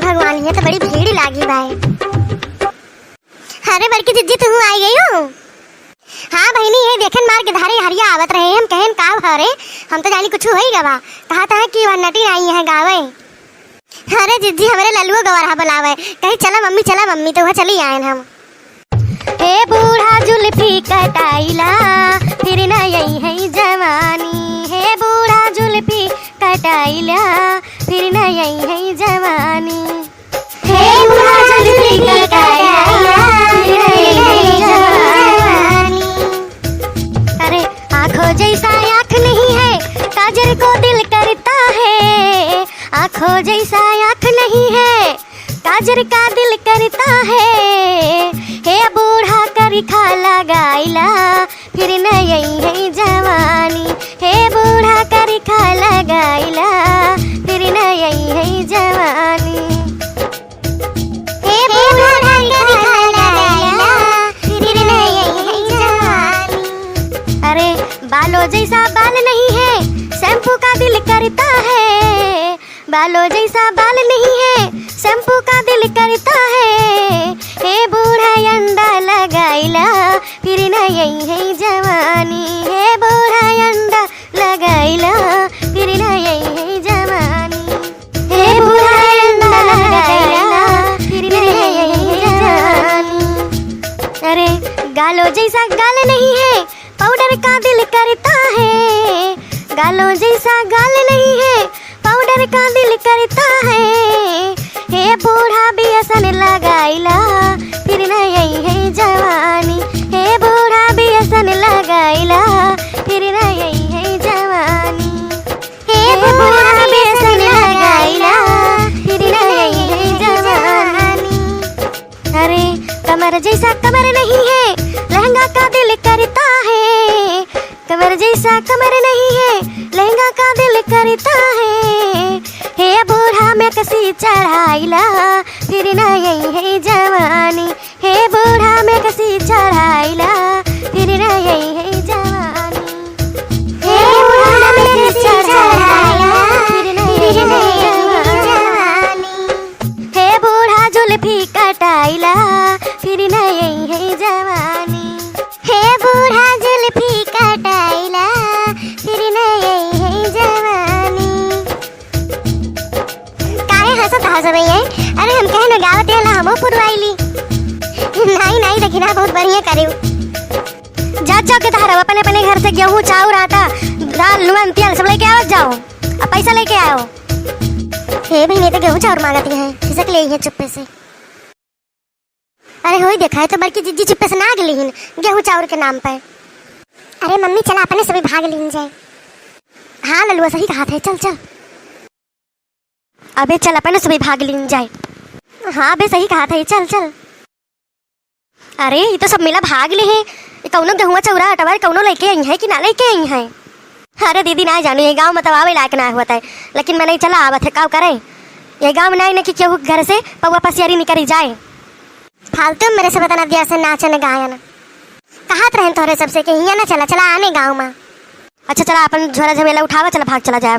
भगवान, ये तो बड़ी भीड़ लागी भाई। अरे बड़की जिज्जी तू आई गई हो? हाँ बहनी, ये देखन मार के धारे हरिया आवत रहे। हम कहन का भरे, हम तो जानी कुछ होई गवा। कहा था कि वह नटी आई है गावे। अरे जिज्जी हमारे लल्लुआ गवारा बुलावे, कहीं चला मम्मी तो वह चली आए हम। ए बूढ़ा जुल्फी कटाइला फिर न यही है जवानी। हे बूढ़ा जुल्फी कटाइला फिर न यही है जवानी। हे बूढ़ा जुल्फी कटाइला फिर न यही है जवानी। अरे आँखों जैसा आँख नहीं है, काजल को दिल करता है। आँखों जैसा आँख नहीं है, काजल का दिल करता है। हे बूढ़ा करी खा लगाइला फिर न यही है जवानी। हे बूढ़ा करी खा लगाइला फिर न यही है जवानी। हे बूढ़ा करी खा लगाइला फिर न यही है जवानी। अरे बालों जैसा बाल नहीं है, शैम्पू का दिल करता है। बालों जैसा बाल नहीं है, शैम्पू का दिल करता है। हे बूढ़ा अंडा लगाइला फिर न यही है जवानी। हे बूढ़ा अंडा लगाइला फिर न यही है जवानी। हे बूढ़ा अंडा लगाइला फिर न यही है जवानी। अरे गालों जैसा गाल नहीं है, पाउडर का दिल करता है। गालों जैसा गाल नहीं है, पाउडर का दिल करता है। हे बूढ़ा बेसन लगाइला फिर न यही है जवानी। हे बूढ़ा बेसन लगाइला फिर न यही है जवानी। हे बूढ़ा बेसन लगाइला फिर न यही है जवानी। अरे कमर जैसा कमर नहीं है, लहंगा का दिल करता है। कमर जैसा कमर नहीं है, लहंगा का दिल करता है। हे बूढ़ा में कसी चढ़ाइला फिर न यही है जवानी। हे बूढ़ा में कसी चढ़ाइला फिर न यही है जवानी। हे बूढ़ा में कसी चढ़ाइला फिर न यही है जवानी। हे बूढ़ा जुल्फी कटाइला फिर न यही है जवानी। हे बूढ़ा जुल्फी कटाइला फिर न यही है जवानी। हंसत रही है। अरे हम कहने गावत है ला हमो पुरवाइली। नहीं देखिना बहुत बढ़िया करियो। जा के तारा अपने घर से गेहूं चाउर आटा दाल लून तेल सब लेके आओ जाओ। अब पैसा लेके आओ। हे बहनी तो गेहूं चाउर मांगती है, खिसक ले है चुप्पे से। अरे होई देखा है तो बल्कि जिज्जी चुप्पे से ना गली है गेहूं चाउर के नाम पर। अरे मम्मी चला अपने सभी भाग लीन जाए। हाँ लल्लुआ सही कहा था, चल अबे चल अपने सभी भाग लीन जाए। हाँ बे सही कहा था, चल। अरे ये तो सब मिला भाग ले हैं। कौनो गेहुआ चौरा हटवा कौनो लेके आई है कि ना लेके आई है। अरे दीदी ना जानी ये गाँव में तो आवे लायक ना होता है, लेकिन मैं नहीं चला आवत है। काव करे ये गाँव में नहीं कि केहू घर से पौवा पसियारी निकली जाए। फालतू मेरे से बताना दिया से नाचन गायन कहा रहे थोड़े सबसे कि यहाँ ना चला आने गाँव में। अच्छा चला अपन झोरा झमेला उठावा, चला भाग चला जाए।